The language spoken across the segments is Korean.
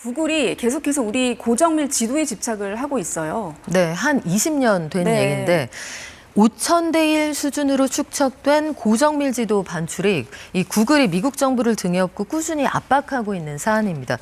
구글이 계속해서 우리 고정밀 지도에 집착을 하고 있어요. 네, 한 20년 된 네. 얘기인데 5,000대 1 수준으로 축적된 고정밀 지도 반출이 이 구글이 미국 정부를 등에 업고 꾸준히 압박하고 있는 사안입니다.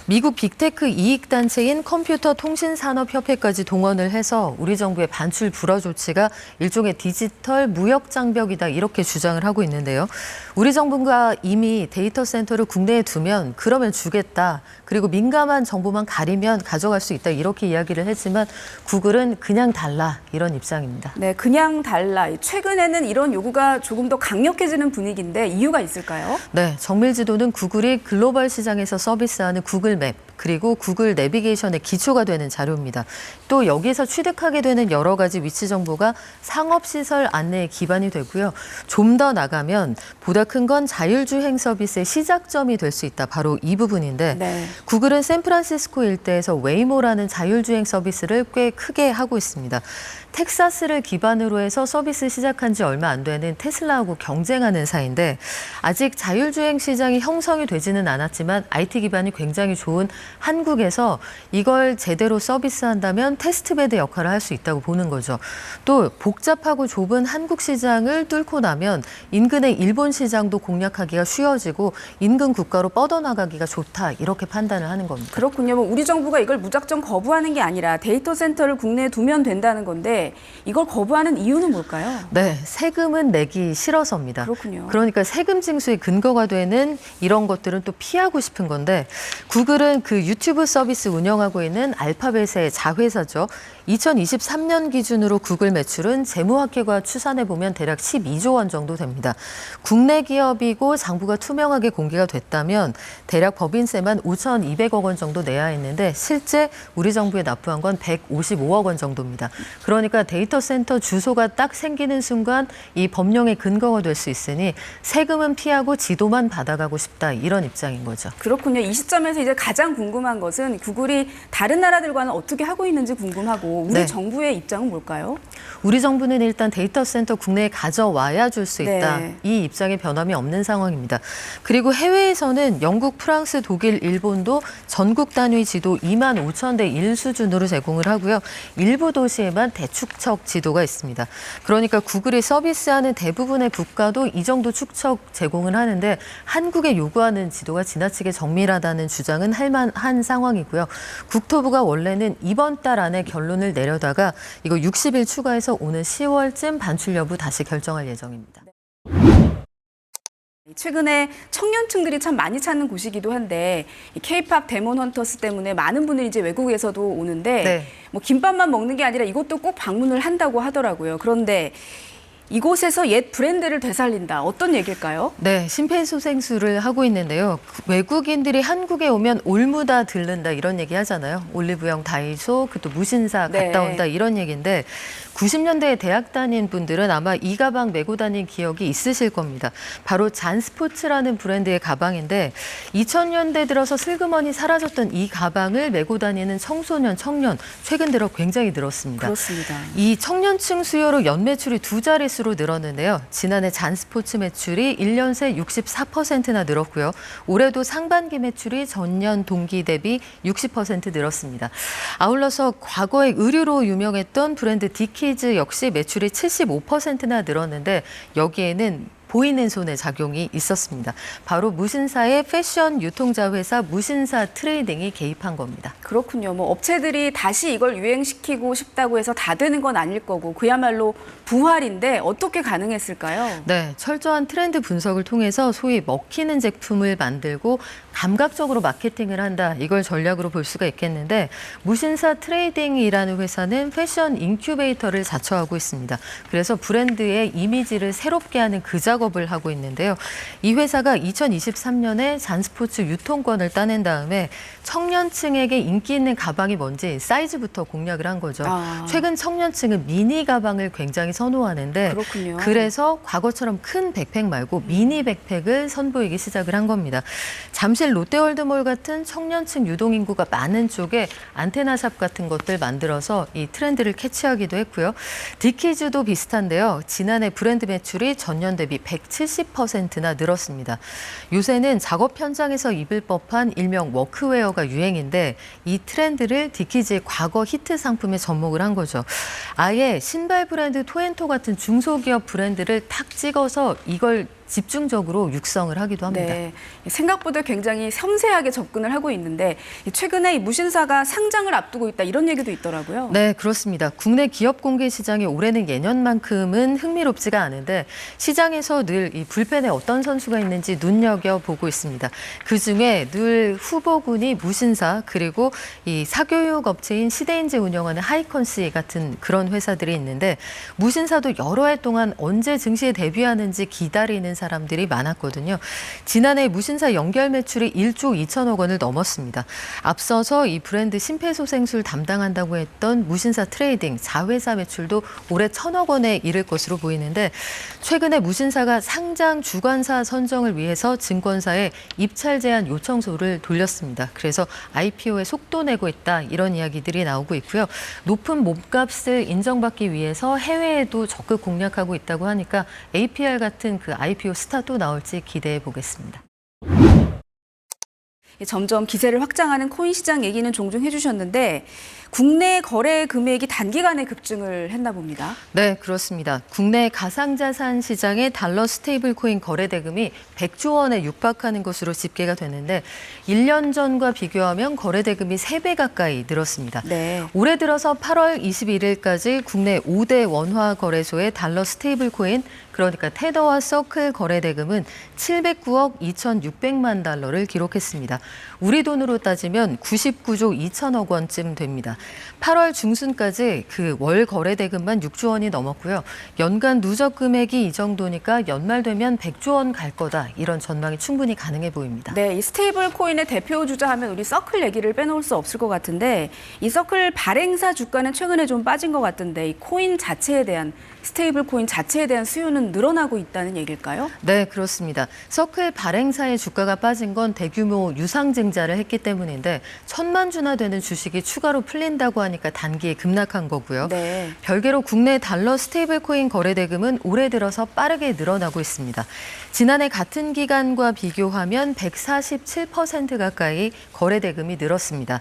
미국 빅테크 이익단체인 컴퓨터통신산업협회까지 동원을 해서 우리 정부의 반출 불허 조치가 일종의 디지털 무역 장벽이다 이렇게 주장을 하고 있는데요. 우리 정부가 이미 데이터 센터를 국내에 두면 그러면 주겠다. 그리고 민감한 정보만 가리면 가져갈 수 있다 이렇게 이야기를 했지만 구글은 그냥 달라 이런 입장입니다. 네, 그냥 달라. 최근에는 이런 요구가 조금 더 강력해지는 분위기인데 이유가 있을까요? 네, 정밀 지도는 구글이 글로벌 시장에서 서비스하는 구글맵 그리고 구글 내비게이션의 기초가 되는 자료입니다. 또 여기에서 취득하게 되는 여러 가지 위치 정보가 상업시설 안내에 기반이 되고요. 좀 더 나가면 보다 큰 건 자율주행 서비스의 시작점이 될 수 있다. 바로 이 부분인데 네. 구글은 샌프란시스코 일대에서 웨이모라는 자율주행 서비스를 꽤 크게 하고 있습니다. 텍사스를 기반으로 해서 서비스 시작한 지 얼마 안 되는 테슬라하고 경쟁하는 사이인데 아직 자율주행 시장이 형성이 되지는 않았지만 IT 기반이 굉장히 좋은 한국에서 이걸 제대로 서비스한다면 테스트베드 역할을 할 수 있다고 보는 거죠. 또 복잡하고 좁은 한국 시장을 뚫고 나면 인근의 일본 시장도 공략하기가 쉬워지고 인근 국가로 뻗어나가기가 좋다 이렇게 판단을 하는 겁니다. 그렇군요. 뭐 우리 정부가 이걸 무작정 거부하는 게 아니라 데이터 센터를 국내에 두면 된다는 건데 이걸 거부하는 이유는 뭘까요? 네, 세금은 내기 싫어서입니다. 그렇군요. 그러니까 세금 징수의 근거가 되는 이런 것들은 또 피하고 싶은 건데 구글은 그 유튜브 서비스 운영하고 있는 알파벳의 자회사죠. 2023년 기준으로 구글 매출은 재무학회가 추산해 보면 대략 12조 원 정도 됩니다. 국내 기업이고 장부가 투명하게 공개가 됐다면 대략 법인세만 5,200억 원 정도 내야 했는데 실제 우리 정부에 납부한 건 155억 원 정도입니다. 그러니까 데이터 센터 주소가 딱 생기는 순간 이 법령의 근거가 될 수 있으니 세금은 피하고 지도만 받아가고 싶다 이런 입장인 거죠. 그렇군요. 이 시점에서 이제 가장 궁금한 것은 구글이 다른 나라들과는 어떻게 하고 있는지 궁금하고 우리 네. 정부의 입장은 뭘까요? 우리 정부는 일단 데이터 센터 국내에 가져와야 줄 수 있다. 네. 이 입장에 변함이 없는 상황입니다. 그리고 해외에서는 영국, 프랑스, 독일, 일본도 전국 단위 지도 25,000대 1 수준으로 제공을 하고요. 일부 도시에만 대축척 지도가 있습니다. 그러니까 구글이 서비스하는 대부분의 국가도 이 정도 축척 제공을 하는데 한국에 요구하는 지도가 지나치게 정밀하다는 주장은 할 만한 상황이고요. 국토부가 원래는 이번 달 안에 결론을 내려다가 이거 60일 추가해서 오는 10월쯤 반출 여부 다시 결정할 예정입니다. 최근에 청년층들이 참 많이 찾는 곳이기도 한데 K-팝 데몬 헌터스 때문에 많은 분들이 이제 외국에서도 오는데 네. 뭐 김밥만 먹는 게 아니라 이것도 꼭 방문을 한다고 하더라고요. 그런데 이곳에서 옛 브랜드를 되살린다. 어떤 얘기일까요? 네, 심폐소생술을 하고 있는데요. 외국인들이 한국에 오면 올무다 들른다 이런 얘기 하잖아요. 올리브영 다이소, 또 무신사 네. 갔다 온다 이런 얘기인데 90년대에 대학 다닌 분들은 아마 이 가방 메고 다닌 기억이 있으실 겁니다. 바로 잔스포츠라는 브랜드의 가방인데 2000년대 들어서 슬그머니 사라졌던 이 가방을 메고 다니는 청소년, 청년 최근 들어 굉장히 늘었습니다. 그렇습니다. 이 청년층 수요로 연 매출이 두 자릿수로 늘었는데요. 지난해 잔스포츠 매출이 1년 새 64%나 늘었고요. 올해도 상반기 매출이 전년 동기 대비 60% 늘었습니다. 아울러서 과거에 의류로 유명했던 브랜드 디키즈 역시 매출이 75%나 늘었는데 여기에는 보이는 손의 작용이 있었습니다. 바로 무신사의 패션 유통자 회사 무신사 트레이딩이 개입한 겁니다. 그렇군요. 뭐 업체들이 다시 이걸 유행시키고 싶다고 해서 다 되는 건 아닐 거고 그야말로 부활인데 어떻게 가능했을까요? 네, 철저한 트렌드 분석을 통해서 소위 먹히는 제품을 만들고 감각적으로 마케팅을 한다. 이걸 전략으로 볼 수가 있겠는데 무신사 트레이딩이라는 회사는 패션 인큐베이터를 자처하고 있습니다. 그래서 브랜드의 이미지를 새롭게 하는 그 작업을 하고 있는데요. 이 회사가 2023년에 잔스포츠 유통권을 따낸 다음에 청년층에게 인기 있는 가방이 뭔지 사이즈부터 공략을 한 거죠. 최근 청년층은 미니 가방을 굉장히 선호하는데 그렇군요. 그래서 과거처럼 큰 백팩 말고 미니 백팩을 선보이기 시작을 한 겁니다. 잠실 롯데월드몰 같은 청년층 유동인구가 많은 쪽에 안테나샵 같은 것들 만들어서 이 트렌드를 캐치하기도 했고요. 디키즈도 비슷한데요. 지난해 브랜드 매출이 전년 대비 170%나 늘었습니다. 요새는 작업 현장에서 입을 법한 일명 워크웨어가 유행인데 이 트렌드를 디키즈의 과거 히트 상품에 접목을 한 거죠. 아예 신발 브랜드 토앤토 같은 중소기업 브랜드를 탁 찍어서 이걸 집중적으로 육성을 하기도 합니다. 네, 생각보다 굉장히 섬세하게 접근을 하고 있는데 최근에 이 무신사가 상장을 앞두고 있다 이런 얘기도 있더라고요. 네, 그렇습니다. 국내 기업 공개 시장이 올해는 예년만큼은 흥미롭지가 않은데 시장에서 늘 이 불펜에 어떤 선수가 있는지 눈여겨보고 있습니다. 그중에 늘 후보군이 무신사 그리고 이 사교육 업체인 시대인재 운영하는 하이컨시 같은 그런 회사들이 있는데 무신사도 여러 해 동안 언제 증시에 데뷔하는지 기다리는 사람들이 많았거든요. 지난해 무신사 연결 매출이 1조 2천억 원을 넘었습니다. 앞서서 이 브랜드 심폐소생술 담당한다고 했던 무신사 트레이딩 자회사 매출도 올해 1,000억 원에 이를 것으로 보이는데 최근에 무신사가 상장 주관사 선정을 위해서 증권사에 입찰 제한 요청서를 돌렸습니다. 그래서 IPO에 속도 내고 있다 이런 이야기들이 나오고 있고요. 높은 몸값을 인정받기 위해서 해외에도 적극 공략하고 있다고 하니까 APR 같은 그 IPO 스타도 나올지 기대해 보겠습니다. 점점 기세를 확장하는 코인 시장 얘기는 종종 해주셨는데 국내 거래 금액이 단기간에 급증을 했나 봅니다. 네, 그렇습니다. 국내 가상자산 시장의 달러 스테이블 코인 거래 대금이 100조 원에 육박하는 것으로 집계가 되는데 1년 전과 비교하면 거래 대금이 3배 가까이 늘었습니다. 네. 올해 들어서 8월 21일까지 국내 5대 원화 거래소의 달러 스테이블 코인 그러니까 테더와 서클 거래 대금은 709억 2,600만 달러를 기록했습니다. 우리 돈으로 따지면 99조 2천억 원쯤 됩니다. 8월 중순까지 그 월 거래 대금만 6조 원이 넘었고요. 연간 누적 금액이 이 정도니까 연말 되면 100조 원 갈 거다. 이런 전망이 충분히 가능해 보입니다. 네, 이 스테이블 코인의 대표 주자 하면 우리 서클 얘기를 빼놓을 수 없을 것 같은데 이 서클 발행사 주가는 최근에 좀 빠진 것 같은데 이 코인 자체에 대한 스테이블 코인 자체에 대한 수요는 늘어나고 있다는 얘기일까요? 네, 그렇습니다. 서클 발행사의 주가가 빠진 건 대규모 유상증자를 했기 때문인데 1,000만 주나 되는 주식이 추가로 풀린다고 하니까 단기에 급락한 거고요. 네. 별개로 국내 달러 스테이블 코인 거래 대금은 올해 들어서 빠르게 늘어나고 있습니다. 지난해 같은 기간과 비교하면 147% 가까이 거래 대금이 늘었습니다.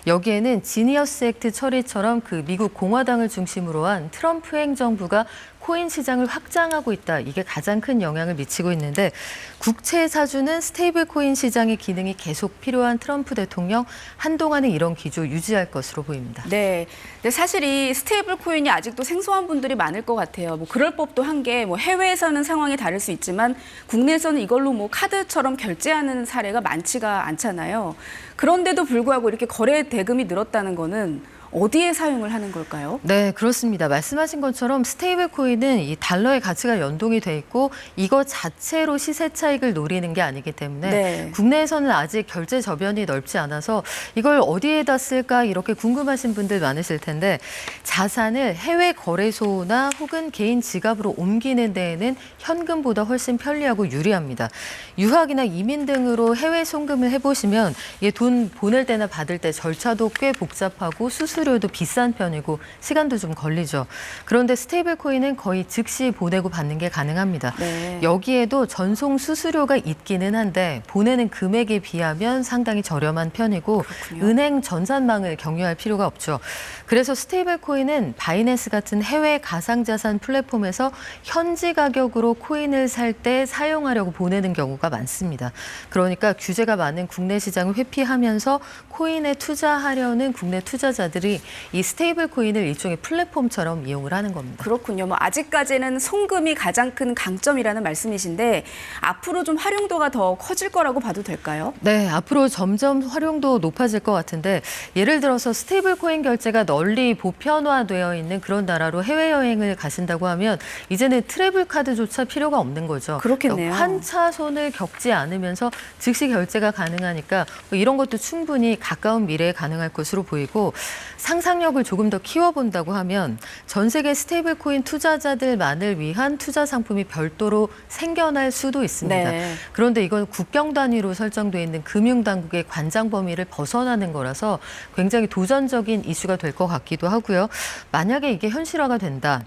여기에는 지니어스 액트 처리처럼 그 미국 공화당을 중심으로 한 트럼프 행정부가 코인 시장을 확장하고 있다. 이게 가장 큰 영향을 미치고 있는데 국채 사주는 스테이블 코인 시장의 기능이 계속 필요한 트럼프 대통령 한동안은 이런 기조 유지할 것으로 보입니다. 네. 근데 사실 이 스테이블 코인이 아직도 생소한 분들이 많을 것 같아요. 뭐 그럴 법도 한 게 뭐 해외에서는 상황이 다를 수 있지만 국내에서는 이걸로 뭐 카드처럼 결제하는 사례가 많지가 않잖아요. 그런데도 불구하고 이렇게 거래 대금이 늘었다는 거는 어디에 사용을 하는 걸까요? 네, 그렇습니다. 말씀하신 것처럼 스테이블 코인은 이 달러의 가치가 연동이 돼 있고 이거 자체로 시세 차익을 노리는 게 아니기 때문에 네. 국내에서는 아직 결제 저변이 넓지 않아서 이걸 어디에다 쓸까 이렇게 궁금하신 분들 많으실 텐데 자산을 해외 거래소나 혹은 개인 지갑으로 옮기는 데에는 현금보다 훨씬 편리하고 유리합니다. 유학이나 이민 등으로 해외 송금을 해보시면 이게 돈 보낼 때나 받을 때 절차도 꽤 복잡하고 수수료도 비싼 편이고 시간도 좀 걸리죠. 그런데 스테이블 코인은 거의 즉시 보내고 받는 게 가능합니다. 네. 여기에도 전송 수수료가 있기는 한데 보내는 금액에 비하면 상당히 저렴한 편이고 그렇군요. 은행 전산망을 경유할 필요가 없죠. 그래서 스테이블 코인은 바이낸스 같은 해외 가상자산 플랫폼에서 현지 가격으로 코인을 살 때 사용하려고 보내는 경우가 많습니다. 그러니까 규제가 많은 국내 시장을 회피하면서 코인에 투자하려는 국내 투자자들이 이 스테이블 코인을 일종의 플랫폼처럼 이용을 하는 겁니다. 그렇군요. 뭐 아직까지는 송금이 가장 큰 강점이라는 말씀이신데 앞으로 좀 활용도가 더 커질 거라고 봐도 될까요? 네, 앞으로 점점 활용도 높아질 것 같은데 예를 들어서 스테이블 코인 결제가 널리 보편화되어 있는 그런 나라로 해외여행을 가신다고 하면 이제는 트래블 카드조차 필요가 없는 거죠. 그렇겠네요. 환차손을 겪지 않으면서 즉시 결제가 가능하니까 뭐 이런 것도 충분히 가까운 미래에 가능할 것으로 보이고 상상력을 조금 더 키워본다고 하면 전 세계 스테이블 코인 투자자들만을 위한 투자 상품이 별도로 생겨날 수도 있습니다. 네. 그런데 이건 국경 단위로 설정돼 있는 금융당국의 관장 범위를 벗어나는 거라서 굉장히 도전적인 이슈가 될 것 같기도 하고요. 만약에 이게 현실화가 된다.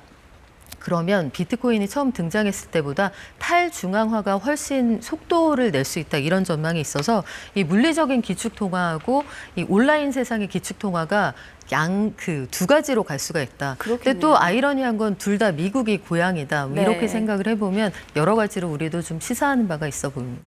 그러면 비트코인이 처음 등장했을 때보다 탈중앙화가 훨씬 속도를 낼 수 있다 이런 전망이 있어서 이 물리적인 기축통화하고 이 온라인 세상의 기축통화가 그 두 가지로 갈 수가 있다. 근데 그렇겠네요. 또 아이러니한 건 둘 다 미국이 고향이다. 뭐 네. 이렇게 생각을 해보면 여러 가지로 우리도 좀 시사하는 바가 있어 보입니다.